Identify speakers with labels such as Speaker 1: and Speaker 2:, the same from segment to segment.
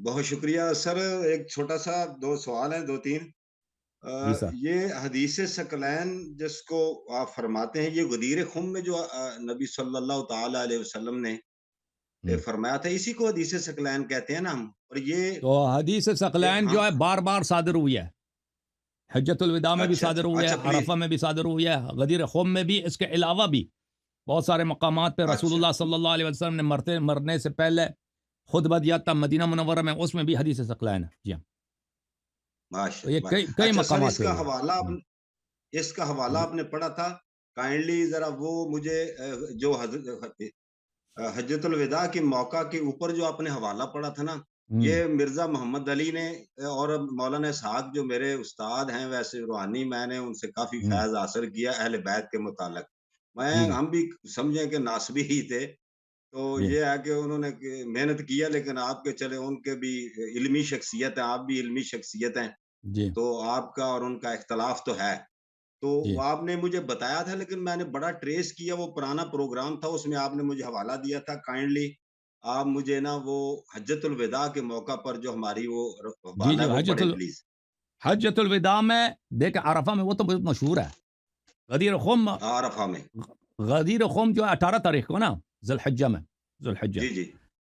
Speaker 1: بہت شکریہ سر، ایک چھوٹا سا دو سوال ہیں، دو تین۔
Speaker 2: جی سر.
Speaker 1: یہ حدیث ثقلین جس کو آپ فرماتے ہیں، یہ غدیر خم میں جو نبی صلی اللہ تعالی علیہ وسلم نے فرمایا تھا، اسی کو حدیث ثقلین کہتے ہیں نا ہم، اور یہ
Speaker 2: تو حدیث ثقلین
Speaker 1: ہاں،
Speaker 2: جو ہے بار بار صادر ہوئی ہے، حجۃ الوداع میں بھی
Speaker 1: اچھا
Speaker 2: صادر
Speaker 1: اچھا
Speaker 2: ہوئی ہے،
Speaker 1: اچھا پلیز،
Speaker 2: عرفہ میں بھی صادر ہوئی ہے، غدیر خم میں بھی، اس کے علاوہ بھی بہت سارے مقامات پہ رسول
Speaker 1: اچھا
Speaker 2: اللہ صلی اللہ علیہ وسلم نے مرنے سے پہلے خطبہ دیا تھا مدینہ منورہ میں، اس میں بھی حدیث ثقلین ہے. جی ہاں.
Speaker 1: ماشاء
Speaker 2: تو یہ
Speaker 1: اللہ۔
Speaker 2: کئی
Speaker 1: اچھا سر،
Speaker 2: مقامات پہ ہوا ہے.
Speaker 1: اس کا حوالہ آپ نے پڑھا تھا، کائنڈلی ذرا وہ مجھے جو حجۃ الوداع کے موقع کے اوپر جو آپ نے حوالہ پڑھا تھا نا،
Speaker 2: ہوں.
Speaker 1: یہ مرزا محمد علی نے اور مولانا اسحاق جو میرے استاد ہیں، ویسے روحانی، میں نے ان سے کافی
Speaker 2: ہوں.
Speaker 1: فیض حاصل کیا اہل بیت کے متعلق۔
Speaker 2: ٹھیک ہے.
Speaker 1: ہم بھی سمجھیں کہ ناسبی ہی تھے، تو
Speaker 2: جی
Speaker 1: یہ ہے کہ انہوں نے محنت کیا، لیکن آپ کے چلے ان کے بھی علمی شخصیت ہیں، آپ بھی علمی شخصیت ہیں،
Speaker 2: جی
Speaker 1: تو آپ کا اور ان کا اختلاف تو ہے۔ تو
Speaker 2: جی.
Speaker 1: وہ آپ نے مجھے بتایا تھا، لیکن میں نے بڑا ٹریس کیا، وہ پرانا پروگرام تھا، اس میں آپ نے مجھے حوالہ دیا تھا، کائنڈلی آپ مجھے نا وہ حجۃ الوداع کے موقع پر جو ہماری وہ
Speaker 2: جی
Speaker 1: حوالہ
Speaker 2: جی.
Speaker 1: ہے وہ پڑھیں پلیز۔
Speaker 2: حجۃ الوداع میں دیکھ عرفہ میں وہ تو بہت مشہور ہے. غدیر خم،
Speaker 1: عرفہ میں،
Speaker 2: غدیر خم جو ہے 18 تاریخ کو نا، ذی الحجہ میں، ذی الحجہ.
Speaker 1: جی جی،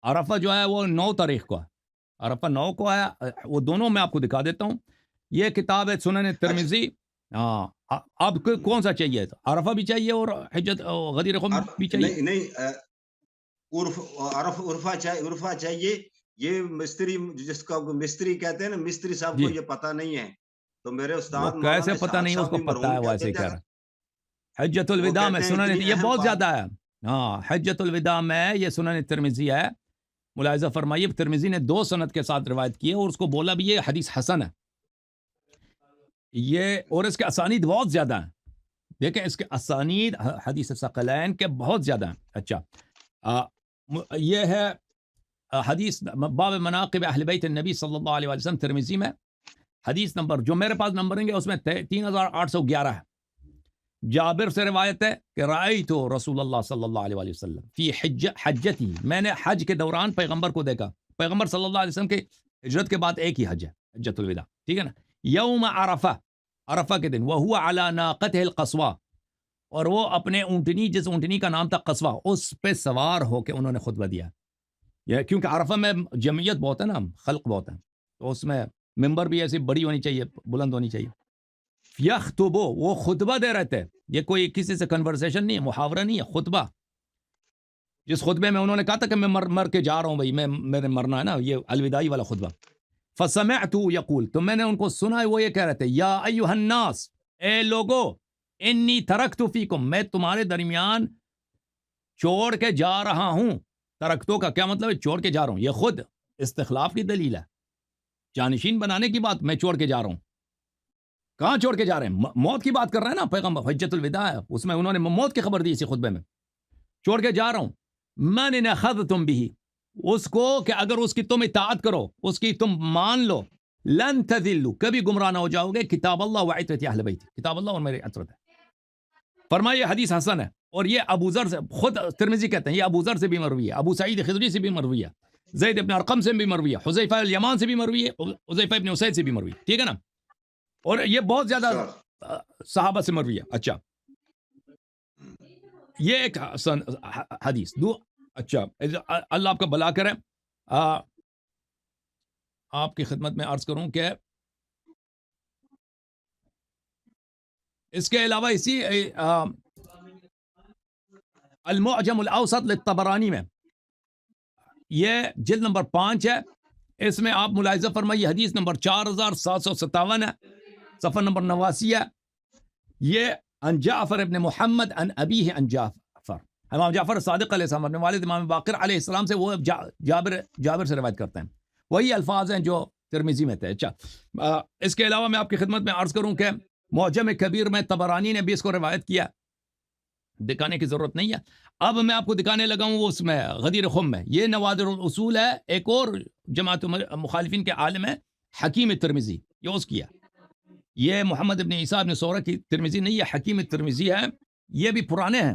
Speaker 2: عرفہ جو ہے وہ 9 تاریخ کو ہے. عرفہ 9 کو ہے. وہ دونوں میں آپ کو دکھا دیتا ہوں. یہ کتاب ہے سنن
Speaker 1: اچھا،
Speaker 2: ترمذی. ہاں. آپ کو کون سا چاہیے؟ عرفہ بھی چاہیے اور حجت غدیر خم بھی چاہیے؟
Speaker 1: نہیں نہیں، عرف عرفہ چاہیے، عرفہ چاہیے۔ یہ مستری، جس کا مستری کہتے ہیں نا، مستری صاحب کو
Speaker 2: جی.
Speaker 1: یہ پتہ نہیں ہے، تو میرے
Speaker 2: وہ
Speaker 1: استاد
Speaker 2: کیسے
Speaker 1: مولانا
Speaker 2: پتہ
Speaker 1: اسحاق
Speaker 2: نہیں ہے؟ اس
Speaker 1: صاحب
Speaker 2: کو
Speaker 1: بھی
Speaker 2: پتہ
Speaker 1: مرحوم
Speaker 2: ہے،
Speaker 1: کہتے
Speaker 2: ویسے ہی
Speaker 1: تھے،
Speaker 2: کہہ رہا ہے. حجت
Speaker 1: وہ
Speaker 2: الوداع میں
Speaker 1: کہتے ہیں
Speaker 2: سنن،
Speaker 1: اتنی
Speaker 2: یہ
Speaker 1: اہم
Speaker 2: بہت
Speaker 1: بات۔
Speaker 2: زیادہ ہے. ہاں. حجت الوداع میں یہ سنن ترمذی ہے. ملاحظہ فرمائیے، ترمذی نے 2 سند کے ساتھ روایت کی ہے اور اس کو بولا بھی یہ حدیث حسن ہے. یہ اور اس کے اسانید بہت زیادہ ہیں. دیکھیں اس کے اسانید حدیث ثقلین کے بہت زیادہ ہیں. اچھا. یہ ہے حدیث باب مناقب اہل بیت النبی صلی اللہ علیہ وسلم، ترمذی میں حدیث نمبر جو میرے پاس نمبرنگ ہے اس میں 3811 ہے. جابر سے روایت ہے کہ رأیت رسول اللہ صلی اللہ علیہ وسلم فی حجتی، میں نے حج کے دوران پیغمبر کو دیکھا. پیغمبر صلی اللہ علیہ وسلم کے ہجرت کے بعد ایک ہی حج ہے، حجۃ الوداع. ٹھیک ہے نا. یوم عرفہ، عرفہ کے دن، وہو علی ناقتہ القصوہ، اور وہ اپنے اونٹنی، جس اونٹنی کا نام تھا قصوہ، اس پہ سوار ہو کے انہوں نے خطبہ دیا. یہ کیونکہ عرفہ میں جمعیت بہت ہے نا، خلق بہت ہے، تو اس میں ممبر بھی ایسی بڑی ہونی چاہیے، بلند ہونی چاہیے. یخطبو، وہ خطبہ دے رہے تھے. یہ کوئی کسی سے کنورسیشن نہیں ہے، محاورہ نہیں ہے، خطبہ. جس خطبے میں انہوں نے کہا تھا کہ میں مر کے جا رہا ہوں بھائی، میرے مرنا ہے نا، یہ الوداعی والا خطبہ. فسمعت یقول، تو میں نے ان کو سنا وہ یہ کہہ رہے تھے، یا ایھا الناس، اے لوگو، انی ترکت فیکم، میں تمہارے درمیان چھوڑ کے جا رہا ہوں. ترکتوں کا کیا مطلب ہے؟ چھوڑ کے جا رہا ہوں. یہ خود استخلاف کی دلیل ہے، جانشین بنانے کی بات. میں چھوڑ کے جا رہا ہوں. کہاں چھوڑ کے جا رہے ہیں؟ موت کی بات کر رہے ہیں نا پیغمبر، حجۃ الوداع ہے، اس میں انہوں نے موت کی خبر دی اسی خطبے میں. چھوڑ کے جا رہا ہوں. من اخذتم به، اس کو کہ اگر اس کی تم اطاعت کرو، اس کی تم مان لو، لن تذلوا، کبھی گمراہ نہ ہو جاؤ گے. کتاب اللہ و عترت اہل بیت، کتاب اللہ اور میری عترت ہے. فرمائیے حدیث حسن ہے. اور یہ ابو ذر سے، خود ترمذی کہتے ہیں یہ ابو ذر سے بھی مروی ہے، ابو سعید خدری سے بھی مروی ہے، زید ابن ارقم سے بھی مروی ہے، حذیفہ الیمان سے بھی مروی ہے، حذیفہ ابن اسید سے بھی مروی ہے. ٹھیک ہے نا. اور یہ بہت زیادہ
Speaker 1: سر،
Speaker 2: صحابہ سے مروی ہے. اچھا. یہ ایک حدیث دو. اچھا. اللہ آپ کا بھلا کرے. آپ کی خدمت میں عرض کروں کہ اس کے علاوہ اسی المعجم الاوسط للطبرانی میں، یہ جلد نمبر 5 ہے، اس میں آپ ملاحظہ فرمائیے حدیث نمبر 4757 ہے، صفحہ نمبر 89 ہے. یہ عن جعفر ابن محمد عن ابیہ عن جعفر، امام جعفر صادق علیہ السلام اپنے والد امام باقر علیہ السلام سے، وہ جابر سے روایت کرتے ہیں. وہی الفاظ ہیں جو ترمذی میں تھے. اچھا. اس کے علاوہ میں آپ کی خدمت میں عرض کروں کہ معجم کبیر میں طبرانی نے بھی اس کو روایت کیا، دکھانے کی ضرورت نہیں ہے. اب میں آپ کو دکھانے لگا ہوں اس میں غدیر خم میں. یہ نوادر الاصول ہے، ایک اور جماعت مخالفین کے عالم ہے حکیم ترمذی، یہ اس کیا. یہ محمد ابن عیسیٰ ابن سورہ کی ترمذی نہیں، یہ حکیم ترمذی ہے. یہ بھی پرانے ہیں.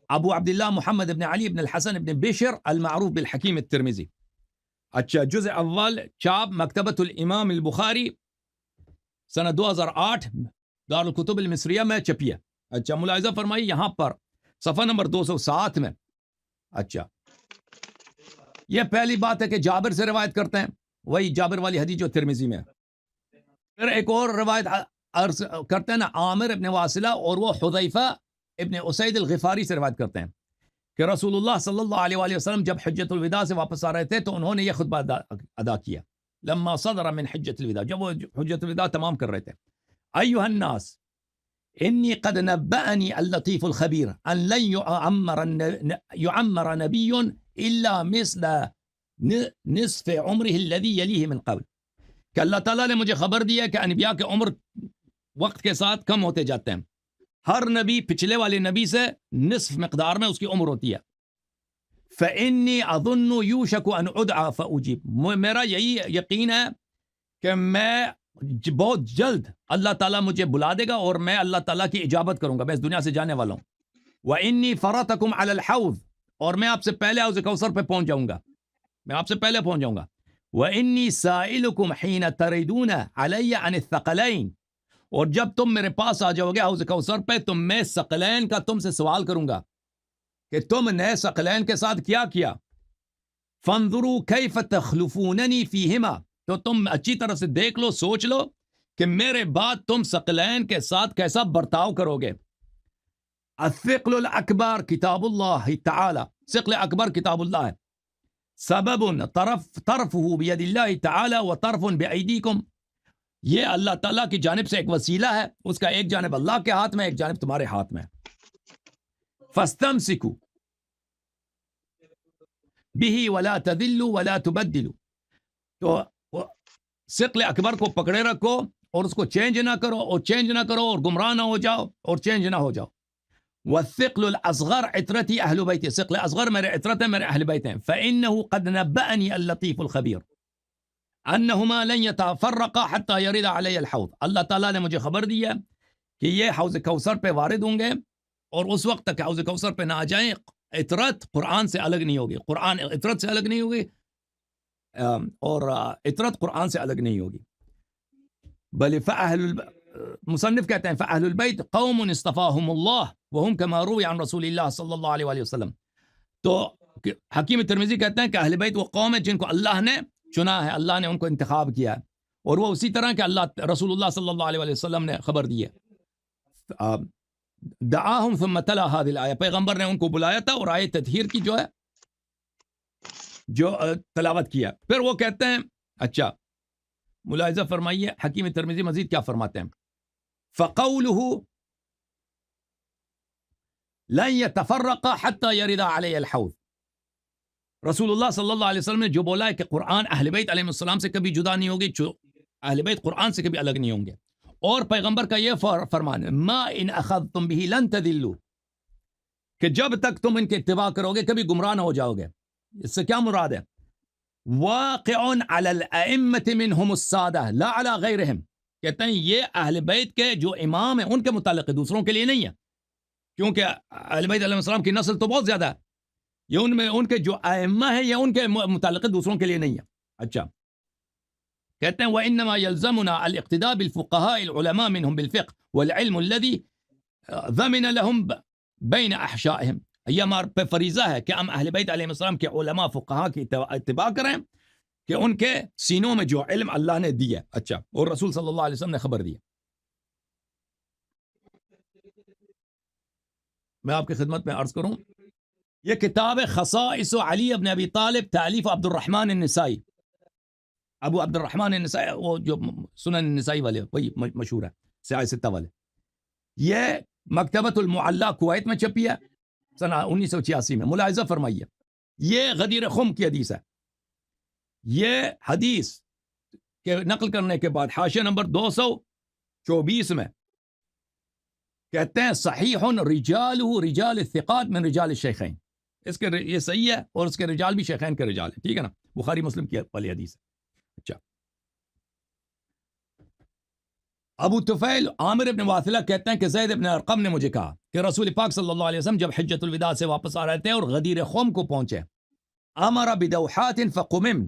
Speaker 2: ابو عبداللہ محمد بن علی بن الحسن بن بشر المعروف بالحکیم الترمذی. اچھا جزء اول چاپ مکتبۃ الامام البخاری سنہ 2008 دارالکتب المصریہ میں چھپی ہے. اچھا ملاحظہ فرمائی یہاں پر صفحہ نمبر 207 میں. اچھا یہ پہلی بات ہے کہ جابر سے روایت کرتے ہیں, وہی جابر والی حدیث جو ترمذی میں ہے. پھر ایک اور روایت عرض کرتے ہیں نا عامر ابن واصلہ, اور وہ حذیفہ ابن اسید الغفاری سے روایت کرتے ہیں کہ رسول اللہ صلی اللہ علیہ وآلہ وسلم جب حجۃ الوداع سے واپس آ رہے تھے تو انہوں نے یہ خطبہ ادا کیا. لما صدر من حجۃ الوداع, جب وہ حجۃ الوداع تمام کر رہے تھے. ایھا الناس انی قد نبأنی اللطیف الخبیر ان لن يعمر نبی الا مثل نصف عمره الذي يليه من قبل, کہ اللہ تعالیٰ نے مجھے خبر دیا کہ انبیاء کے عمر وقت کے ساتھ کم ہوتے جاتے ہیں. ہر نبی پچھلے والے نبی سے نصف مقدار میں اس کی عمر ہوتی ہے. فإنی اظن یوشک ان ادعى فاجیب, میرا یہی یقین ہے کہ میں بہت جلد اللہ تعالیٰ مجھے بلا دے گا اور میں اللہ تعالیٰ کی اجابت کروں گا, میں اس دنیا سے جانے والا ہوں. وإنی فرطکم علی الحوض, اور میں آپ سے پہلے حوض کوثر پہ پہنچ جاؤں گا, میں آپ سے پہلے پہنچ جاؤں گا. وإنی سائلکم حین تردون علی عن الثقلین, اور جب تم میرے پاس آ جاؤ گے حوض کوثر پہ تو میں ثقلین کا تم سے سوال کروں گا کہ تم نے ثقلین کے ساتھ کیا کیا. فانظروا کیف تخلفوننی فیہما, تو تم اچھی طرح سے دیکھ لو, سوچ لو کہ میرے بعد تم ثقلین کے ساتھ کیسا برتاؤ کرو گے. الثقل الاکبر کتاب اللہ تعالی, ثقل اکبر کتاب اللہ ہے. سبب طرفہ بید اللہ تعالی و طرف بایدیکم, یہ اللہ تعالیٰ کی جانب سے ایک وسیلہ ہے, اس کا ایک جانب اللہ کے ہاتھ میں, ایک جانب تمہارے ہاتھ میں. فاستمسکوا بہ ولا تذلوا ولا تبدلوا, تو ثقل اکبر کو پکڑے رکھو اور اس کو چینج نہ کرو, اور چینج نہ کرو اور گمراہ نہ ہو جاؤ اور چینج نہ ہو جاؤ. والثقل الاصغر عترتی اہل بیتی, ثقل اصغر میرے عترت ہے, میرے اہل بیت ہیں. فانه قد نبأنی اللطیف الخبیر انہما لن یتفرقا حتی یرد علی الحوض, اللہ تعالیٰ نے مجھے خبر دیا کہ یہ حوض کوثر پہ وارد ہوں گے اور اس وقت تک حوض کوثر پہ نہ آ جائیں. عترت قرآن سے الگ نہیں ہوگی, قرآن عترت سے الگ نہیں ہوگی, اور عترت قرآن سے الگ نہیں ہوگی. بل مصنف کہتے ہیں فأہل البیت قوم اصطفاہم اللہ وہم کما روی عن رسول اللہ صلی اللہ علیہ وآلہ وسلم. تو حکیم ترمذی کہتے ہیں کہ اہل بیت وہ قوم ہے جن کو اللہ نے چنا ہے, اللہ نے ان کو انتخاب کیا ہے, اور وہ اسی طرح کہ اللہ رسول اللہ صلی اللہ علیہ وسلم نے خبر دی ہے. دعاہم ثم تلا هذه الآیہ, پیغمبر نے ان کو بلایا تھا اور آیت تطہیر کی جو ہے جو تلاوت کیا. پھر وہ کہتے ہیں, اچھا ملاحظہ فرمائیے حکیم ترمذی مزید کیا فرماتے ہیں. فقوله لن يتفرق حتى يرد علي الحوض, رسول اللہ صلی اللہ علیہ وسلم نے جو بولا ہے کہ قرآن اہل بیت علیہ السلام سے کبھی جدا نہیں ہوگی, اہل بیت قرآن سے کبھی الگ نہیں ہوں گے. اور پیغمبر کا یہ فرمان ہے ما ان اخذتم به لن تضلوا, کہ جب تک تم ان کے اتباع کرو گے کبھی گمراہ نہ ہو جاؤ گے. اس سے کیا مراد ہے؟ واقع علی الائمۃ منہم السادہ لا علی غیرہم, کہتے ہیں یہ اہل بیت کے جو امام ہیں ان کے متعلق ہے, دوسروں کے لیے نہیں ہے, کیونکہ اہل بیت علیہ السلام کی نسل تو بہت زیادہ ہے, یہ ان میں ان کے جو ائمہ ہیں یہ ان کے متعلق دوسروں کے لیے نہیں ہے. اچھا کہتے ہیں وانما يلزمنا الاقتداء بالفقهاء العلماء منهم بالفقه والعلم الذي ضمن لهم بين احشائهم, یہ ہمارے پہ فریضہ ہے کہ ہم اہل بیت علیہ السلام کے علماء فقہاء کی اتباع کریں کہ ان کے سینوں میں جو علم اللہ نے دیا. اچھا, اور رسول صلی اللہ علیہ وسلم نے خبر دی. میں آپ کی خدمت میں عرض کروں, یہ کتاب خصائص علی ابن ابی طالب تالیف عبد الرحمن النسائی, ابو عبد الرحمن النسائی, وہ جو سنن النسائی والے وہی مشہور ہے, سیاہ ستہ والے. یہ مکتبۃ المعلی کویت میں چھپی ہے سنہ 1986 میں. ملاحظہ فرمائیے یہ غدیر خم کی حدیث ہے. یہ حدیث کے نقل کرنے کے بعد حاشیہ نمبر 224 میں کہتے ہیں صحیح رجالہ رجال الثقات من رجال الشیخین, اس کے یہ صحیح ہے اور اس کے رجال بھی شیخین کے رجال ہیں. ٹھیک ہے نا, بخاری مسلم کی والی حدیث ہے. اچھا ابو طفیل عامر ابن واثلہ کہتے ہیں کہ زید ابن ارقم نے مجھے کہا کہ رسول پاک صلی اللہ علیہ وسلم جب حجۃ الوداع سے واپس آ رہے تھے اور غدیر خم کو پہنچے، امر بدوحات فقمم،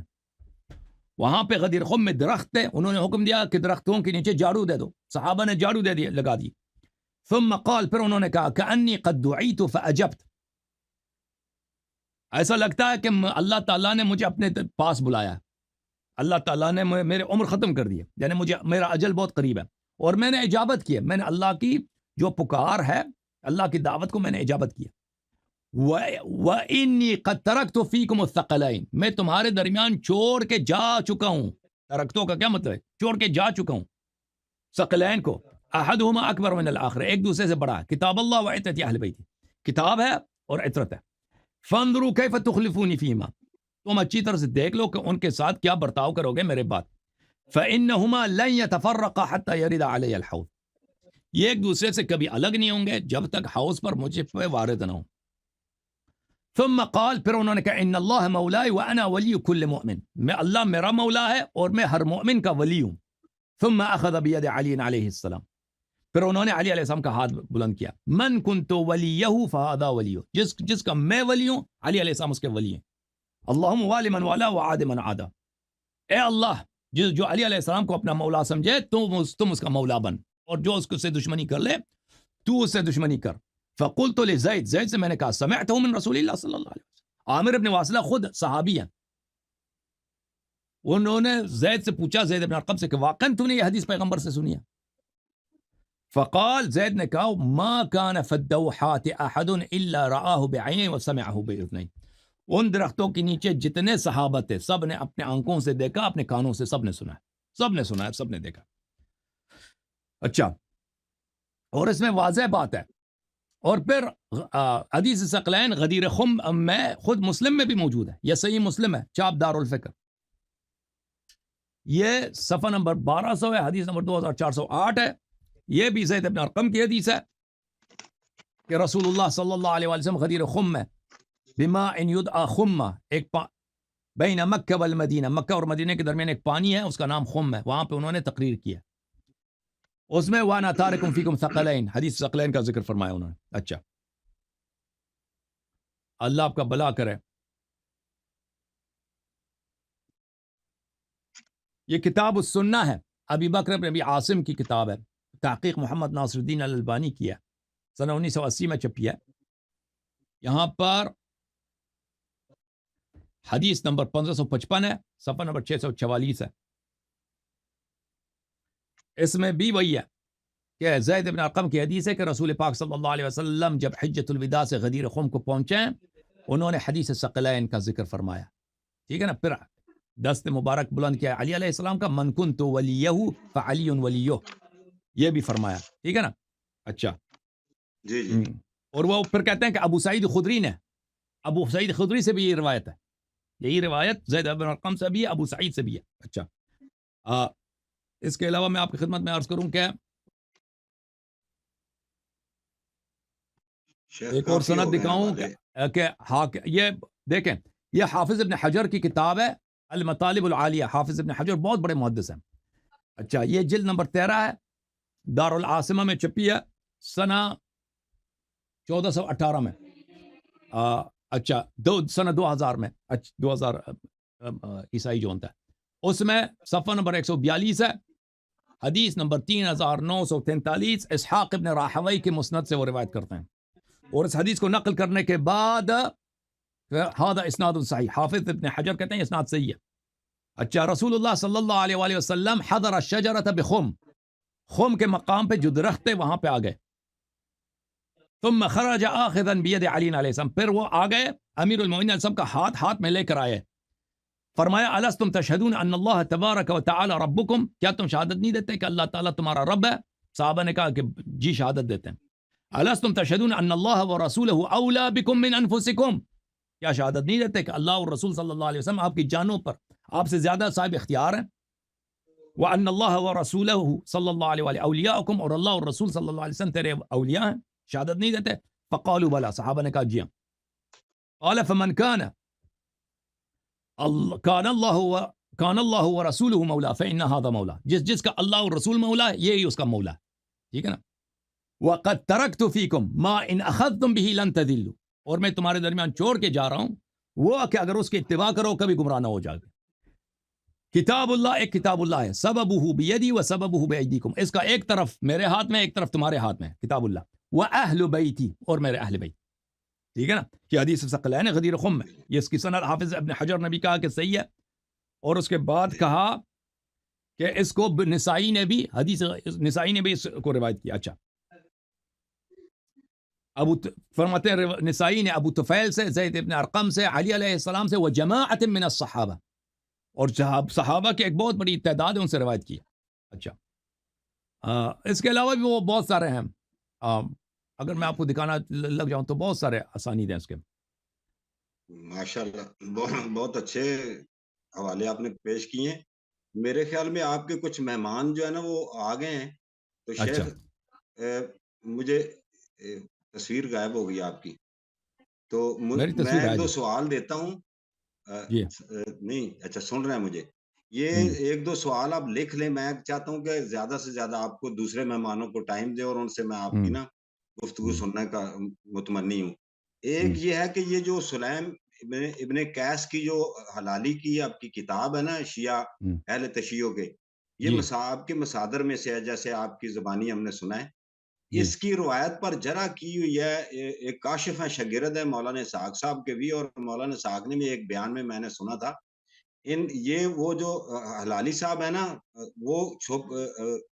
Speaker 2: وہاں پہ غدیر خم میں درخت تھے، انہوں نے حکم دیا کہ درختوں کے نیچے جھاڑو دے دو، صحابہ نے جھاڑو دے دیا، لگا دی. ثم قال، پھر انہوں نے کہا کأنی قد دعیت فاجبت، ایسا لگتا ہے کہ اللہ تعالیٰ نے مجھے اپنے پاس بلایا، اللہ تعالیٰ نے میرے عمر ختم کر دی، یعنی مجھے میرا اجل بہت قریب ہے اور میں نے اجابت کی، میں نے اللہ کی جو پکار ہے، اللہ کی دعوت کو میں نے اجابت کیا. وَإِنِّي قَدْ تَرَكْتُ فِيكُمُ الثَّقَلَيْنِ، میں تمہارے درمیان چھوڑ کے جا چکا ہوں. ترکتوں کا کیا مطلب ہے؟ چھوڑ کے جا چکا ہوں. ثقلین کو، احدہما اکبر من الآخر، ایک دوسرے سے بڑا، کتاب اللہ و عترت اہل بیت، کتاب ہے اور عترت ہے. فانظروا کیف تخلفونی فیما، تم اچھی طرح سے دیکھ لو کہ ان کے ساتھ کیا برتاؤ کرو گے میرے بعد. فإنهما لن يتفرقا حتى يرد علی الحوض، یہ ایک دوسرے سے کبھی الگ نہیں ہوں گے جب تک حوض پر مجھے پہ وارد نہ ہوں. ثم قال، پھر انہوں نے کہا ان اللہ مولاي وانا ولی كل مؤمن، میں اللہ میرا مولا ہے اور میں ہر مومن کا ولی ہوں. ثم اخذ بید علی علیہ السلام، پھر انہوں نے علی علیہ السلام کا ہاتھ بلند کیا. من کنت ولیہ فہذا ولیہ، جس کا میں ولی ہوں علی علیہ السلام اس کے ولی ہیں. اللہم والی من والا وعاد من عادا، اے اللہ جو علی علیہ السلام کو اپنا مولا سمجھے تم اس کا مولا بن، اور جو اس کو سے دشمنی کر لے تو اس سے دشمنی کر. فقلت لزید، زید سے میں نے کہا سمعتہ من رسول اللہ صلی اللہ علیہ وسلم، عامر ابن واصلہ خود صحابی ہیں، انہوں نے زید سے پوچھا، زید ابن ارقم سے، کہ واقعا تو نے یہ حدیث پیغمبر سے سنی ہے؟ فقال، زید نے کہا ما كان في الدوحات احد الا رآه بعینیہ وسمعه باذنیہ، ان درختوں کے نیچے جتنے صحابہ تھے سب نے اپنے آنکھوں سے دیکھا، اپنے کانوں سے سب نے سنا، سب نے دیکھا. اچھا، اور اس میں واضح بات ہے. اور پھر حدیث ثقلین غدیر خم میں خود مسلم میں بھی موجود ہے، یہ صحیح مسلم ہے، چاپ دار الفکر، یہ صفحہ نمبر 1200 ہے، حدیث نمبر 2408 ہے. یہ بھی زید ابن ارقم کی حدیث ہے کہ رسول اللہ صلی اللہ علیہ وسلم غدیر خم میں بما ان یدعا خمہ، ایک بین مکہ والمدینہ، مکہ اور مدینہ کے درمیان ایک پانی ہے، اس کا نام خم ہے، وہاں پہ انہوں نے تقریر کیا، اس میں وانا تارکم فیکم ثقلین، حدیث ثقلین کا ذکر فرمایا انہوں نے. اچھا، اللہ آپ کا بھلا کرے. یہ کتاب السنہ ہے، ابی بکر بن ابی عاصم کی کتاب ہے، تحقیق محمد ناصر الدین الالبانی کی ہے، سنہ 1980 میں چھپی ہے. یہاں پر حدیث نمبر 1555 ہے، صفحہ نمبر 644 ہے. اس میں بھی وہی ہے کہ زید بن ارقم کی حدیث ہے کہ رسول پاک صلی اللہ علیہ وسلم جب حجۃ الوداع سے غدیر خم کو پہنچے، انہوں نے حدیث ثقلین کا ذکر فرمایا. ٹھیک ہے نا؟ پھر دست مبارک بلند کیا علی علیہ السلام کا، من کنت ولیہ فعلی ولیہ، یہ بھی فرمایا. ٹھیک ہے نا؟ اچھا
Speaker 1: جی جی.
Speaker 2: اور وہ پھر کہتے ہیں کہ ابو سعید خدری نے، ابو سعید خدری سے بھی یہ روایت ہے، یہی روایت زید بن ارقم سے بھی ہے، ابو سعید سے بھی ہے. اچھا، اس کے علاوہ میں آپ کی خدمت میں عرض کروں کہ ایک اور سند دکھاؤں کہ یہ دیکھیں، یہ حافظ ابن حجر کی کتاب ہے المطالب العالیہ، حافظ ابن حجر بہت بڑے محدث ہیں. اچھا، یہ جلد نمبر 13 ہے، دار العاصمہ میں چھپی ہے، سنہ 1418 میں. اچھا، سنہ 2000 میں، 2000 عیسائی جو ہوتا ہے، اس میں صفحہ نمبر 142 ہے، حدیث نمبر 3943، اسحاق ابن راہوی کے مسند سے وہ روایت کرتے ہیں. اور اس حدیث کو نقل کرنے کے بعد ہذا اسناد صحیح، حافظ ابن حجر کہتے ہیں اسناد صحیح ہے. اچھا، رسول اللہ صلی اللہ علیہ وآلہ وسلم حضر الشجرۃ بخم، خم کے مقام پہ جو درخت ہے وہاں پہ آ گئے. ثم خرج آخذا بید علی علیہ السلام، پھر وہ آ گئے امیر المؤمنین علیہ السلام کا ہاتھ میں لے کر آئے. فرمایا الستم تشہدون ان اللہ تبارک و تعالی ربکم، کیا تم شہادت نہیں دیتے کہ اللہ تعالیٰ تمہارا رب ہے؟ صحابہ نے کہا کہ جی شہادت دیتے ہیں. الستم تشہدون ان اللہ ورسولہ اولا بکم من انفسکم، کیا شہادت نہیں دیتے کہ اللہ اور رسول صلی اللہ علیہ وسلم آپ کی جانوں پر آپ سے زیادہ صاحب اختیار ہیں؟ وان اللہ ورسولہ صلی اللہ علیہ وآلہ اولیاءکم، اور اللہ اور رسول صلی اللہ علیہ وسلم تیرے اولیاء ہیں، شہادت نہیں دیتے؟ فقالوا بلا، صحابہ نے کہا جی ہاں. قال فمن كان اللہ کان اللہ و رسولہ مولا فإن هذا مولا، جس کا اللہ اور رسول مولا ہے یہی اس کا مولا ہے، ٹھیک ہے نا. وقد ترکت فیکم ما ان اخذتم به لن تضلوا، اور میں تمہارے درمیان چھوڑ کے جا رہا ہوں وہ کہ اگر اس کی اتباع کرو کبھی گمراہ نہ ہو جاؤ گے. کتاب اللہ ایک کتاب اللہ ہے، سببہ بیدی و سببہ بیدیکم، اس کا ایک طرف میرے ہاتھ میں ایک طرف تمہارے ہاتھ میں کتاب اللہ، و اہل بیتی اور میرے اہل بیت، ٹھیک ہے نا. یہ حدیث ثقلین غدیر خم میں، یہ اس کی سند حافظ ابن حجر نے بھی کہا کہ صحیح ہے، اور اس کے بعد کہا کہ اس کو نسائی نے بھی حدیث نسائی نے بھی اس کو روایت کیا. اچھا فرماتے ہیں نسائی نے ابو طفیل سے، زید ابن ارقم سے، علی علیہ السلام سے، و جماعت من الصحابہ، اور صحابہ کی ایک بہت بڑی تعداد ہے ان سے روایت کیا. اچھا اس کے علاوہ بھی وہ بہت سارے ہیں، اگر میں آپ کو دکھانا لگ جاؤں تو بہت سارے اسانید ہیں اس کے.
Speaker 1: ماشاءاللہ بہت اچھے حوالے آپ نے پیش کیے ہیں. میرے خیال میں آپ کے کچھ مہمان جو ہے نا وہ آ گئے ہیں، تو
Speaker 2: اچھا
Speaker 1: شیخ مجھے تصویر غائب ہو گئی آپ کی، تو
Speaker 2: میری
Speaker 1: میں
Speaker 2: تصویر ہے
Speaker 1: ایک دو
Speaker 2: جی
Speaker 1: سوال دیتا ہوں.
Speaker 2: جی.
Speaker 1: نہیں اچھا سن رہے ہیں مجھے، یہ
Speaker 2: ہوں
Speaker 1: ایک دو سوال آپ لکھ لیں. میں چاہتا ہوں کہ زیادہ سے زیادہ آپ کو دوسرے مہمانوں کو ٹائم دے اور ان سے میں آپ کی
Speaker 2: ہوں
Speaker 1: نا گفتگو
Speaker 2: ہوں
Speaker 1: سننے کا متمنی ہوں. ایک
Speaker 2: ہوں
Speaker 1: یہ ہے کہ یہ جو سلیم ابن قیس کی جو حلالی کی آپ کی کتاب ہے نا، شیعہ
Speaker 2: ہوں
Speaker 1: اہل تشیع کے، یہ
Speaker 2: جی
Speaker 1: آپ کے مصادر میں سے ہے، جیسے آپ کی زبانی ہم نے سنا ہے.
Speaker 2: جی.
Speaker 1: اس کی روایت پر جرح کی ہوئی ہے، ایک کاشف ہے، شاگرد ہے مولانا اسحاق صاحب کے بھی، اور مولانا اسحاق نے بھی ایک بیان میں نے سنا تھا. یہ وہ جو حلالی صاحب ہے نا، وہ چھپ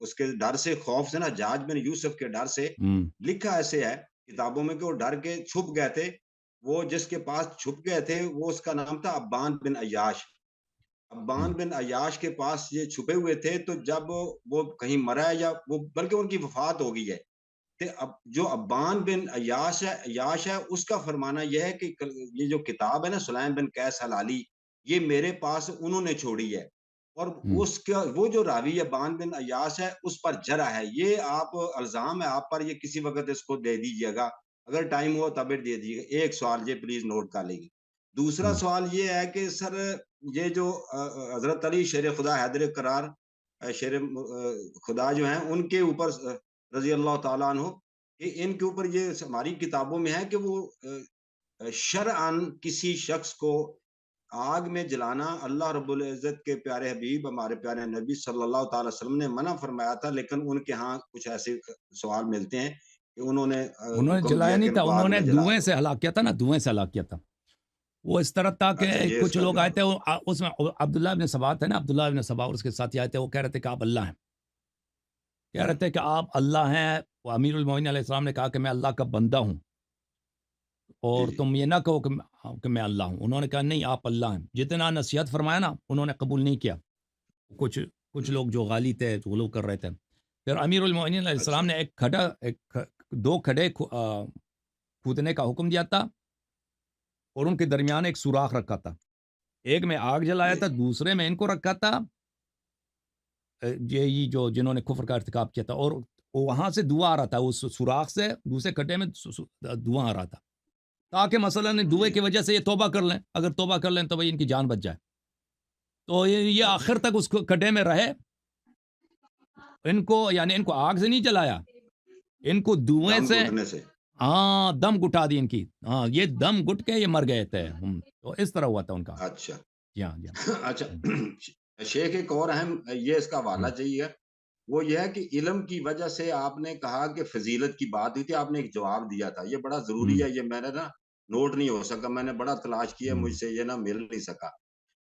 Speaker 1: اس کے ڈر سے، خوف سے نا، حجاج بن یوسف کے ڈر سے،
Speaker 2: ہوں
Speaker 1: لکھا ایسے ہے کتابوں میں کہ وہ ڈر کے چھپ گئے تھے. وہ جس کے پاس چھپ گئے تھے وہ اس کا نام تھا ابان بن عیاش. ابان
Speaker 2: ہوں
Speaker 1: بن عیاش کے پاس یہ چھپے ہوئے تھے، تو جب وہ کہیں مرا ہے یا وہ بلکہ ان کی وفات ہو گئی ہے، کہ اب جو ابان بن عیاش ہے اس کا فرمانا یہ ہے کہ یہ جو کتاب ہے نا سلیم بن قیس حلالی، یہ میرے پاس انہوں نے چھوڑی ہے. اور
Speaker 2: ہوں
Speaker 1: اس کا وہ جو راوی ابان بن عیاش ہے اس پر جرح ہے. یہ آپ الزام ہے آپ پر، یہ کسی وقت اس کو دے دیجیے گا، اگر ٹائم ہو تب دے دیجیے گا. ایک سوال یہ پلیز نوٹ کر لیں گے. دوسرا
Speaker 2: ہوں
Speaker 1: سوال یہ ہے کہ سر، یہ جو حضرت علی شیر خدا حیدر قرار شیر خدا جو ہیں ان کے اوپر رضی اللہ تعالیٰ عنہ، کہ ان کے اوپر یہ ہماری کتابوں میں ہے کہ وہ شرعاً کسی شخص کو آگ میں جلانا اللہ رب العزت کے پیارے حبیب ہمارے پیارے نبی صلی اللہ تعالی وسلم نے منع فرمایا تھا. لیکن ان کے ہاں کچھ ایسے سوال ملتے ہیں کہ انہوں نے
Speaker 2: انہوں نے
Speaker 1: حکم
Speaker 2: جلایا
Speaker 1: دیا کہ
Speaker 2: نہیں
Speaker 1: ان
Speaker 2: تھا،
Speaker 1: کو
Speaker 2: انہوں
Speaker 1: آگ
Speaker 2: نے
Speaker 1: میں جلا
Speaker 2: دھوئیں
Speaker 1: دو.
Speaker 2: سے ہلاک کیا تھا نا، دھوئیں سے ہلاک کیا تھا. وہ اس طرح تھا کہ
Speaker 1: اچھا یہ اس
Speaker 2: کچھ
Speaker 1: کا
Speaker 2: لوگ آئے
Speaker 1: جواب
Speaker 2: تھے
Speaker 1: ہے.
Speaker 2: اس میں عبداللہ ابن سبا تھے نا، عبداللہ ابن سبا اور اس کے ساتھی آئے تھے، وہ کہہ رہے تھے کہ آپ اللہ ہیں، کہہ رہے تھے کہ آپ اللہ ہیں. وہ امیر المومنین علیہ السلام نے کہا کہ میں اللہ کا بندہ ہوں،
Speaker 1: جی
Speaker 2: اور
Speaker 1: جی
Speaker 2: تم یہ نہ کہو کہ میں اللہ ہوں. انہوں نے کہا نہیں آپ اللہ ہیں. جتنا نصیحت فرمایا نا انہوں نے قبول نہیں کیا. کچھ کچھ لوگ جو غالی تھے، جو غلو کر رہے تھے. پھر امیر المومنین علیہ
Speaker 1: اچھا
Speaker 2: السلام نے دو کھڈے کھودنے کا حکم دیا تھا، اور ان کے درمیان ایک سوراخ رکھا تھا. ایک میں آگ جلایا
Speaker 1: جی
Speaker 2: تھا، دوسرے میں ان کو رکھا تھا یہ جو جنہوں نے کفر کا ارتکاب کیا تھا، اور وہاں سے دھواں آ رہا تھا، اس سوراخ سے دوسرے کھڈے میں دھواں آ رہا تھا، تاکہ مثلا دھوئے
Speaker 1: جی
Speaker 2: کی وجہ سے یہ توبہ کر لیں. اگر توبہ کر لیں تو بھائی ان کی جان بچ جائے. تو یہ آخر
Speaker 1: اچھا
Speaker 2: تک اس کھڈے میں رہے. ان کو یعنی ان کو آگ سے نہیں جلایا، ان کو دھوئیں
Speaker 1: دم
Speaker 2: سے،
Speaker 1: گھٹنے سے.
Speaker 2: ہاں دم گٹا دی ان کی. ہاں یہ دم گٹ کے یہ مر گئے تھے. تو اس طرح ہوا تھا ان کا.
Speaker 1: اچھا
Speaker 2: جی ہاں جی ہاں.
Speaker 1: اچھا شیخ ایک اور اہم یہ اس کا حوالہ
Speaker 2: ہوں
Speaker 1: چاہیے، وہ یہ ہے کہ علم کی وجہ سے آپ نے کہا کہ فضیلت کی بات ہوئی تھی، آپ نے ایک جواب دیا تھا، یہ بڑا ضروری
Speaker 2: ہوں
Speaker 1: ہے. یہ میں نے نا نوٹ نہیں ہو سکا، میں نے بڑا تلاش کیا،
Speaker 2: ہوں
Speaker 1: مجھ سے یہ نہ مل نہیں سکا.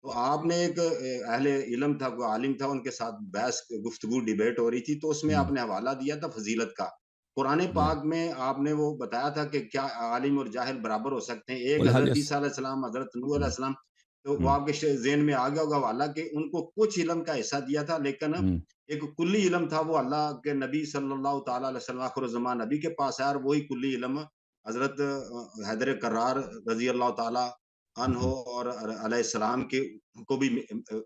Speaker 1: تو آپ نے ایک اہل علم تھا، کوئی عالم تھا، ان کے ساتھ بحث گفتگو ڈیبیٹ ہو رہی تھی، تو اس میں
Speaker 2: ہوں
Speaker 1: آپ نے حوالہ دیا تھا فضیلت کا. قرآن
Speaker 2: جی.
Speaker 1: پاک میں آپ نے وہ بتایا تھا کہ کیا عالم اور جاہل برابر ہو سکتے ہیں. ایک حضرت
Speaker 2: الحدیث.
Speaker 1: عیسیٰ علیہ السلام، حضرت نوح علیہ
Speaker 2: ہوں
Speaker 1: السلام، تو وہ
Speaker 2: ہوں
Speaker 1: آپ کے ذہن میں آ گیا ہوگا حوالہ کہ ان کو کچھ علم کا حصہ دیا تھا، لیکن
Speaker 2: ہوں
Speaker 1: ایک کلی علم تھا وہ اللہ کے نبی صلی اللہ تعالیٰ علیہ وسلم آخر الزمان نبی کے پاس ہے، اور وہی کلی علم حضرت حیدر کرار رضی اللہ تعالیٰ عنہ
Speaker 2: ہوں
Speaker 1: اور علیہ السلام کے کو بھی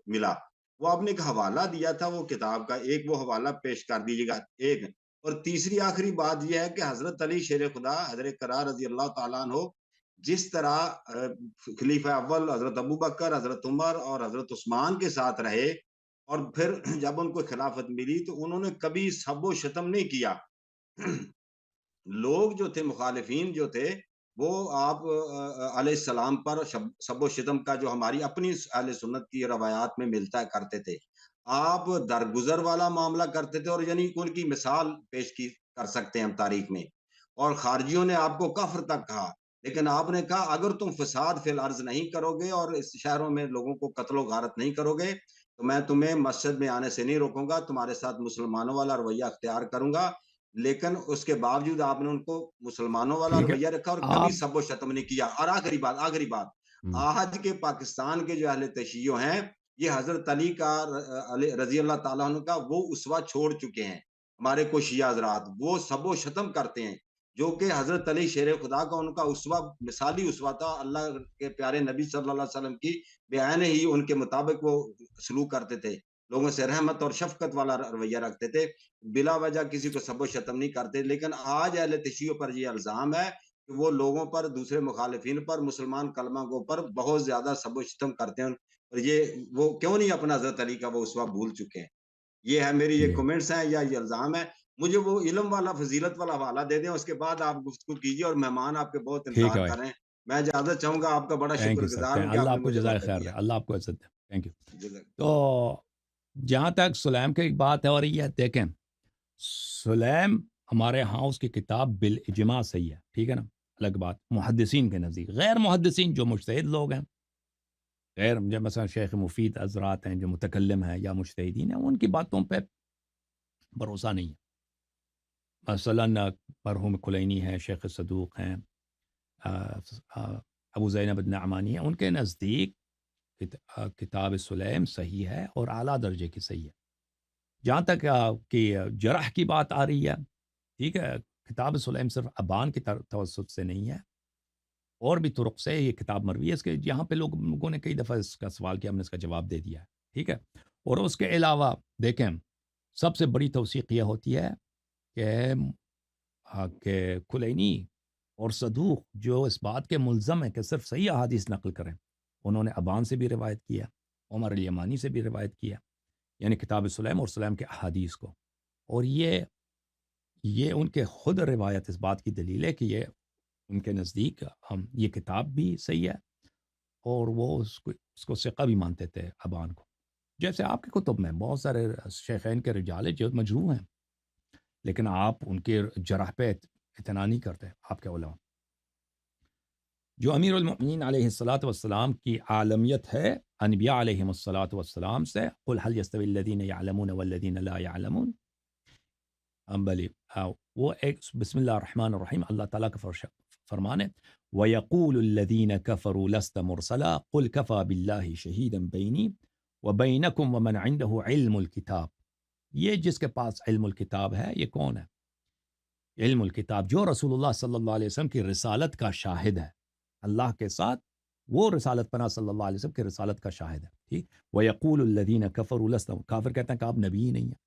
Speaker 1: ملا. وہ آپ نے ایک حوالہ دیا تھا وہ کتاب کا، ایک وہ حوالہ پیش کر دیجیے گا. ایک اور تیسری آخری بات یہ ہے کہ حضرت علی شیر خدا حیدر کرار رضی اللہ تعالیٰ عنہ جس طرح خلیفہ اول حضرت ابو بکر، حضرت عمر اور حضرت عثمان کے ساتھ رہے، اور پھر جب ان کو خلافت ملی تو انہوں نے کبھی سب و شتم نہیں کیا۔ لوگ جو تھے، مخالفین جو تھے، وہ آپ علیہ السلام پر سب و شتم کا جو ہماری اپنی اہل سنت کی روایات میں ملتا کرتے تھے، آپ درگزر والا معاملہ کرتے تھے، اور یعنی ان کی مثال پیش کی کر سکتے ہیں ہم تاریخ میں۔ اور خارجیوں نے آپ کو کفر تک کہا، لیکن آپ نے کہا اگر تم فساد فی الارض نہیں کرو گے اور اس شہروں میں لوگوں کو قتل و غارت نہیں کرو گے تو میں تمہیں مسجد میں آنے سے نہیں روکوں گا، تمہارے ساتھ مسلمانوں والا رویہ اختیار کروں گا۔ لیکن اس کے باوجود آپ نے ان کو مسلمانوں والا
Speaker 2: ٹھیک ہے
Speaker 1: رویہ رکھا، اور کبھی
Speaker 2: آپ
Speaker 1: سب و شتم نہیں کیا۔ اور آخری بات،
Speaker 2: ہم،
Speaker 1: آج کے پاکستان کے جو اہل تشیع ہیں، یہ حضرت علی کا رضی اللہ تعالیٰ عنہ کا وہ اسوہ چھوڑ چکے ہیں۔ ہمارے کو شیعہ حضرات وہ سب و شتم کرتے ہیں، جو کہ حضرت علی شیر خدا کا ان کا اسوہ، مثالی اسوہ تھا۔ اللہ کے پیارے نبی صلی اللہ علیہ وسلم کی بیان ہی ان کے مطابق وہ سلوک کرتے تھے، لوگوں سے رحمت اور شفقت والا رویہ رکھتے تھے، بلا وجہ کسی کو سب و شتم نہیں کرتے۔ لیکن آج اہل تشیع پر یہ الزام ہے کہ وہ لوگوں پر، دوسرے مخالفین پر، مسلمان کلمہ گو پر بہت زیادہ سب و شتم کرتے ہیں، اور یہ وہ کیوں نہیں اپنا حضرت علی کا وہ اسوہ بھول چکے ہیں۔ یہ ہے میری، یہ
Speaker 2: جی
Speaker 1: کمنٹس ہیں یا یہ الزام ہے۔ مجھے وہ علم والا، فضیلت والا حوالہ دے دیں، اس کے بعد آپ گفتگو کیجیے، اور مہمان آپ کے بہت
Speaker 2: ٹھیک
Speaker 1: انتظار
Speaker 2: ہے بھائی،
Speaker 1: کر رہے ہیں۔ میں اجازت چاہوں گا، آپ کا بڑا
Speaker 2: تھینک
Speaker 1: شکر
Speaker 2: یو سر،
Speaker 1: گزار ہوں کہ
Speaker 2: اللہ
Speaker 1: آپ نے
Speaker 2: آپ کو
Speaker 1: مجھے
Speaker 2: جزائے
Speaker 1: موقع
Speaker 2: خیر دے،
Speaker 1: دیا۔
Speaker 2: اللہ آپ کو عزت دے، تھینک یو۔
Speaker 1: جزاک
Speaker 2: تو جہاں تک سلیم کی بات ہے، اور یہ دیکھیں سلیم ہمارے ہاں اس کی کتاب بالاجماع صحیح ہے، ٹھیک ہے نا، الگ بات محدثین کے نزدیک، غیر محدثین جو مجتہد لوگ ہیں، غیر جو مثلا شیخ مفید حضرات ہیں جو متکلم ہیں یا مجتہدین ہیں، ان کی باتوں پہ بھروسہ نہیں ہے۔ مثلا مرحوم کلینی ہیں، شیخ صدوق ہیں، آ، ابو زینب النعمانی ہیں، ان کے نزدیک کتاب سلیم صحیح ہے اور اعلیٰ درجے کی صحیح ہے۔ جہاں تک کہ جرح کی بات آ رہی ہے، ٹھیک ہے، کتاب سلیم صرف ابان کی توسط سے نہیں ہے، اور بھی طرق سے یہ کتاب مروی ہے۔ اس کے یہاں پہ لوگوں نے کئی دفعہ اس کا سوال کیا، ہم نے اس کا جواب دے دیا ہے، ٹھیک ہے۔ اور اس کے علاوہ دیکھیں، سب سے بڑی توثیق یہ ہوتی ہے کہ کلینی اور صدوق جو اس بات کے ملزم ہیں کہ صرف صحیح احادیث نقل کریں، انہوں نے ابان سے بھی روایت کیا، عمر الیمانی سے بھی روایت کیا، یعنی کتاب سلیم اور سلیم کے احادیث کو۔ اور یہ ان کے خود روایت اس بات کی دلیل ہے کہ یہ ان کے نزدیک ہم یہ کتاب بھی صحیح ہے، اور وہ اس کو ثقہ بھی مانتے تھے ابان کو۔ جیسے آپ کے کتب میں بہت سارے شیخین کے رجال ہیں جو مجروح ہیں، لیکن آپ ان کے جرح پہ اعتنا نہیں کرتے آپ کے علماء۔ جو امیر المؤمنین علیہ الصلاۃ والسلام کی عالمیت ہے انبیاء علیہم الصلاۃ والسلام سے، قل هل يستوي الذين يعلمون والذين لا يعلمون، بلی وہ ایک بسم اللہ الرحمن الرحیم اللہ تعالیٰ کا فرمان ہے، وَيَقُولُ الَّذِينَ كَفَرُوا لَسْتَ مُرْسَلًا قُلْ كَفَى بِاللَّهِ شَهِيدًا بَيْنِي وَبَيْنَكُمْ وَمَنْ عِنْدَهُ عِلْمُ الْكِتَابِ۔ یہ جس کے پاس علم الکتاب ہے، یہ کون ہے؟ علم الکتاب جو رسول اللہ صلی اللہ علیہ وسلم کی رسالت کا شاہد ہے، اللہ کے ساتھ وہ رسالت پناہ صلی اللہ علیہ وسلم کی رسالت کا شاہد ہے، ٹھیک۔ وَيَقُولُ الَّذِينَ كَفَرُوا لَسْتَ، کافر کہتے ہیں کہ آپ نبی ہی نہیں ہیں،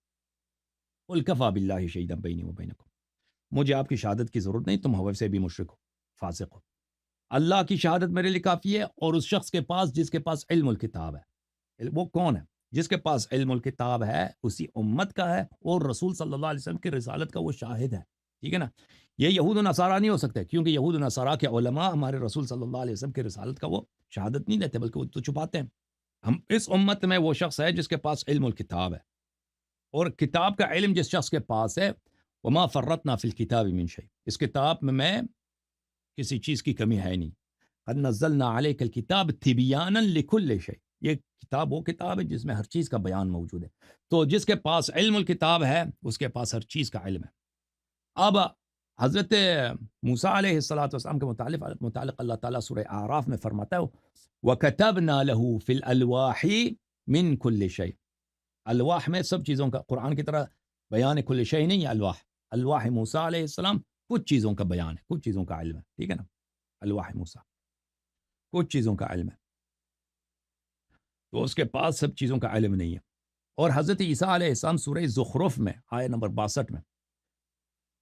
Speaker 2: قُلْ كَفَى بِاللَّهِ شَهِيدًا بَيْنِي وَبَيْنَكُمْ، مجھے آپ کی شہادت کی ضرورت نہیں، تم ہوے سے بھی مشرک ہو، فاسق ہو، اللہ کی شہادت میرے لیے کافی ہے، اور اس شخص کے پاس جس کے پاس علم الکتاب ہے۔ وہ کون ہے؟ جس کے پاس علم الکتاب ہے اسی امت کا ہے، اور رسول صلی اللہ علیہ وسلم کی رسالت کا وہ شاہد ہے، ٹھیک ہے نا۔ یہ یہود و نصارہ نہیں ہو سکتے، کیونکہ یہود و نصارہ کے علماء ہمارے رسول صلی اللہ علیہ وسلم کی رسالت کا وہ شہادت نہیں دیتے، بلکہ وہ تو چھپاتے ہیں۔ ہم اس امت میں وہ شخص ہے جس کے پاس علم الکتاب ہے، اور کتاب کا علم جس شخص کے پاس ہے، وما فرطنا فی الکتاب من شیء، اس کتاب میں کسی چیز کی کمی ہے نہیں۔ قد نزلنا علیک الکتاب تبیانا لکل شیء، یہ کتاب وہ کتاب ہے جس میں ہر چیز کا بیان موجود ہے۔ تو جس کے پاس علم الکتاب ہے اس کے پاس ہر چیز کا علم ہے۔ اب حضرت موسیٰ علیہ السلام کے متعلق اللہ تعالیٰ سورہ اعراف میں فرماتا ہے وَكَتَبْنَا لَهُ فِي الْأَلْوَاحِ مِن كُلِّ شَيْءٍ، الواح میں سب چیزوں کا، قرآن کی طرح بیان کل شیء نہیں ہے الواح، الواح موسیٰ علیہ السلام کچھ چیزوں کا بیان ہے، کچھ چیزوں کا علم ہے، ٹھیک ہے نا، الواح موسیٰ کچھ چیزوں کا علم ہے، تو اس کے پاس سب چیزوں کا علم نہیں ہے۔ اور حضرت عیسیٰ علیہ السلام سورہ زخرف میں آیت نمبر 62 میں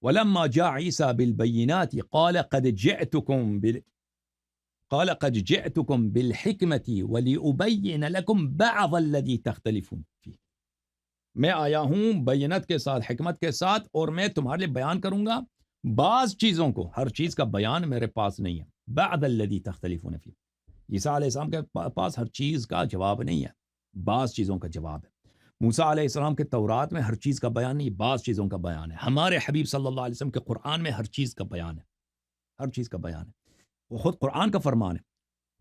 Speaker 2: وَلَمَّا جَاءَ عِيسَى بِالْبَيِّنَاتِ قَالَ قَدْ جِئْتُكُمْ قال قد جئتكم بالحکمة ولأبین لکم بعض الذی تختلفون فیہ، میں آیا ہوں بینت کے ساتھ، حکمت کے ساتھ، اور میں تمہارے لیے بیان کروں گا بعض چیزوں کو، ہر چیز کا بیان میرے پاس نہیں ہے. بعض الذی تختلفون فیہ، عیسیٰ علیہ السلام کے پاس ہر چیز کا جواب نہیں ہے، بعض چیزوں کا جواب ہے. موسیٰ علیہ السلام کے تورات میں ہر چیز کا بیان نہیں، بعض چیزوں کا بیان ہے. ہمارے حبیب صلی اللہ علیہ وسلم کے قرآن میں ہر چیز کا بیان ہے، ہر چیز کا بیان ہے. وہ خود قرآن کا فرمان ہے.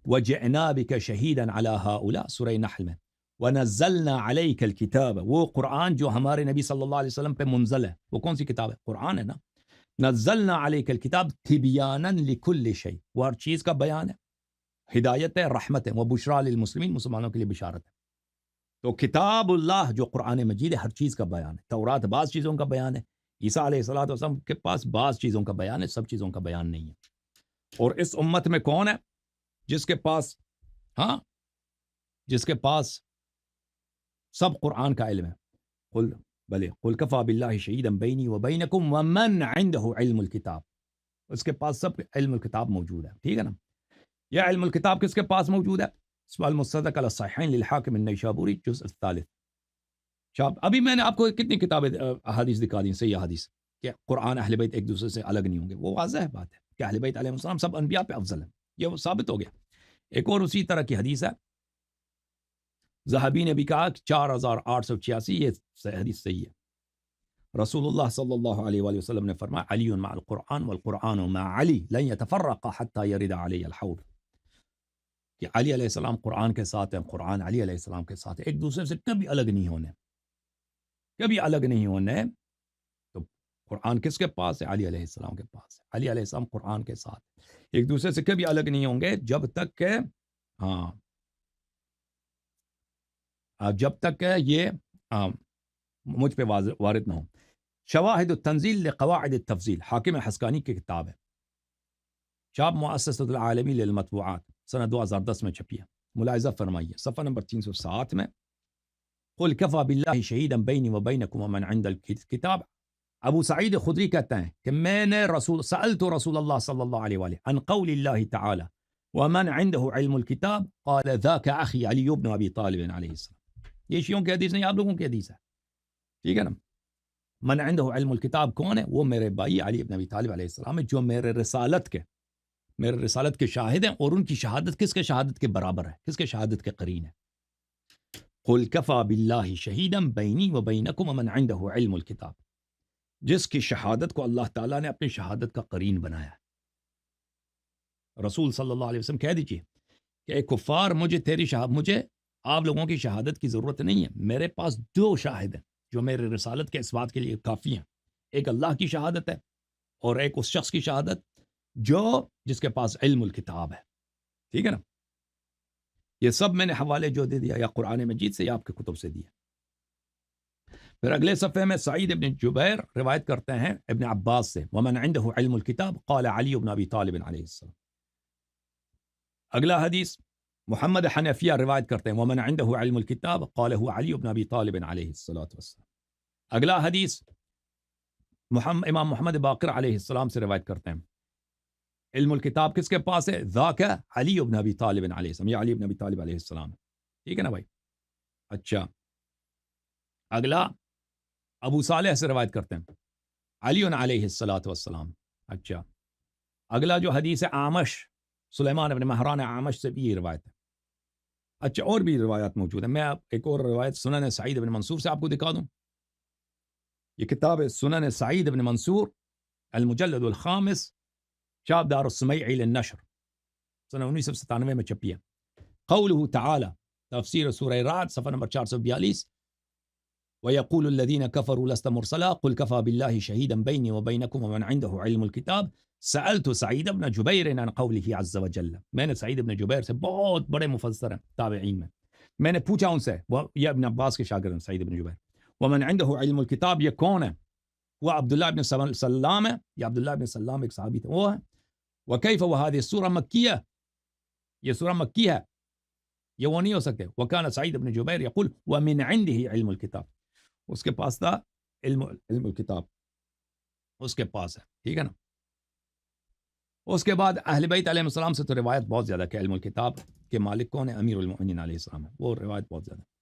Speaker 2: وَجِئْنَا بِكَ شَهِيدًا عَلَى هَؤُلَاءِ سورہ نحل میں، وَنَزَّلْنَا عَلَيْكَ الْكِتَابَ، وہ قرآن جو ہمارے نبی صلی اللہ علیہ وسلم پہ منزل ہے، وہ کون سی کتاب ہے؟ قرآن ہے نا. نزلنا علیک الکتاب تبیانا لکل شیء، وہ ہر چیز کا بیان ہے، ہدایت ہے، رحمت ہے، وہ بشرا للمسلمین، مسلمانوں کے لیے بشارت ہے. تو کتاب اللہ جو قرآن مجید ہے ہر چیز کا بیان ہے. تورات بعض چیزوں کا بیان ہے، عیسیٰ علیہ السلام کے پاس بعض چیزوں کا بیان ہے، سب چیزوں کا بیان نہیں ہے. اور اس امت میں کون ہے جس کے پاس جس کے پاس سب قرآن کا علم ہے؟ قل بلے قل کفا باللہ شہیدا بینی و بینکم ومن عنده علم الکتاب، اس کے پاس سب علم الکتاب موجود ہے. ٹھیک ہے نا. یہ علم الکتاب کس کے پاس موجود ہے؟ سوال مصدق علی الصحیحین للحاکم النیشابوری جزء الثالث. ابھی میں نے آپ کو کتنی کتابیں احادیث دکھا دی، صحیح احادیث کہ قرآن اہل بیت ایک دوسرے سے الگ نہیں ہوں گے. وہ واضح بات ہے کہ اہل بیت علیہ السلام سب انبیاء پہ افضل ہیں، یہ ثابت ہو گیا. ایک اور اسی طرح کی حدیث ہے، ذہبی نے بھی کہا 4886، یہ حدیث صحیح ہے. رسول اللہ صلی اللہ علیہ وآلہ وسلم نے فرمایا علی مع القرآن والقرآن مع علی لن يتفرق حتى يرد علی الحوض، کہ علی علیہ السلام قرآن کے ساتھ ہیں، قرآن علی علیہ السلام کے ساتھ ہے، ایک دوسرے سے کبھی الگ نہیں ہونے، کبھی الگ نہیں ہونے. تو قرآن کس کے پاس ہے؟ علی علیہ السلام کے پاس ہے. علی علیہ السلام قرآن کے ساتھ ایک دوسرے سے کبھی الگ نہیں ہوں گے جب تک کہ یہ مجھ پہ وارد نہ ہو. شواہد التنزیل لقواعد التفضیل، حاکم حسکانی کی کتاب ہے، چاپ مؤسسۃ العالمی للمطبوعات، سنہ 2010 میں چھپی ہے. ملاحظہ فرمائیے صفحہ نمبر 307 میں، قل کفا باللہ شہیدا بینی و بینکم ومن عند الکتاب. ابو سعید خدری کہتے ہیں کہ میں نے سألت رسول اللہ صلی اللہ علیہ وآلہ عن قول اللہ تعالی ومن عنده علم الکتاب قال ذاک اخی علی بن ابی طالب علیہ السلام. یہ شیعوں کی حدیث نہیں، آپ لوگوں کی حدیث ہے. ٹھیک ہے نا. من عنده علم الکتاب کون ہے؟ وہ میرے بھائی علی بن ابی طالب علیہ السلام ہے، جو میرے رسالت کے شاہد ہیں، اور ان کی شہادت کس کے شہادت کے برابر ہے؟ کس کے شہادت کے قرین ہے؟ قل کفا باللہ شہیدا بینی و بینکم ومن عنده علم الکتاب، جس کی شہادت کو اللہ تعالیٰ نے اپنی شہادت کا قرین بنایا. رسول صلی اللہ علیہ وسلم کہہ دیجئے کہ اے کفار، مجھے آپ لوگوں کی شہادت کی ضرورت نہیں ہے، میرے پاس دو شاہد ہیں جو میرے رسالت کے اثبات کے لیے کافی ہیں. ایک اللہ کی شہادت ہے، اور ایک اس شخص کی شہادت جس کے پاس علم الکتاب ہے. ٹھیک ہے نا. یہ سب میں نے حوالے جو دے دیا، یا قرآن مجید سے یا آپ کے کتب سے دیا. پھر اگلے صفحے میں سعید ابن جبیر روایت کرتے ہیں ابن عباس سے، ومن عنده علم الکتاب قال علی بن ابی طالب علیہ السلام. اگلا حدیث محمد حنفیہ روایت کرتے ہیں، ومن عنده علم الکتاب قال هو علی بن ابی طالب علیہ السلام. اگلا حدیث امام محمد باقر علیہ السلام سے روایت کرتے ہیں، علم الکتاب کس کے پاس ہے؟ ذاک علی بن ابی طالب علیہ السلام، یا علی بن ابی طالب علیہ السلام. ٹھیک ہے نا بھائی. اچھا، اگلا ابو صالح سے روایت کرتے ہیں، علی علیہ السلام. اچھا، اگلا جو حدیث ہے عامش، سلیمان ابن مہران عامش سے بھی یہ روایت ہے. اچھا، اور بھی روایات موجود ہیں. میں ایک اور روایت سنن سعید ابن منصور سے آپ کو دکھا دوں. یہ کتاب ہے سنن سعید ابن منصور المجلد الخامس، چاپ دار السمیعی للنشر، سنہ 1997 میں چھپی ہے. قوله تعالی، تفسیر سورہ رعد، صفحہ نمبر 442. وَيَقُولُ الَّذِينَ كَفَرُوا لَسْتَ مُرْسَلًا قُلْ كَفَى بِاللَّهِ شَهِيدًا بَيْنِي وَبَيْنَكُمْ وَمَنْ عِنْدَهُ عِلْمُ الْكِتَابِ سألت سعید بن جبیر عن قوله عز وجل. میں نے سعید بن جبیر سے، بہت بڑے مفسر ہیں تابعین میں نے پوچھا ان سے، یہ ابن عباس کے شاگرد ہیں سعید بن جبیر. ومن عنده علم الکتاب، یہ کون ہے؟ وہ عبداللہ بن سلام ہے، یا عبداللہ بن سلام ایک صحابی تھے، وہ ہے. وکیف وهذه السورہ مکیہ، یہ سورہ مکی ہے، یہ وہ نہیں ہو سکتے. وکان سعید بن جبیر یقول ومن عنده علم الکتاب، اس کے پاس تھا علم الکتاب، اس کے پاس ہے. ٹھیک ہے نا. اس کے بعد اہل بیت علیہ السلام سے تو روایت بہت زیادہ کہ علم الکتاب کے مالک کون ہے؟ امیر المؤمنین علیہ السلام ہے، وہ روایت بہت زیادہ.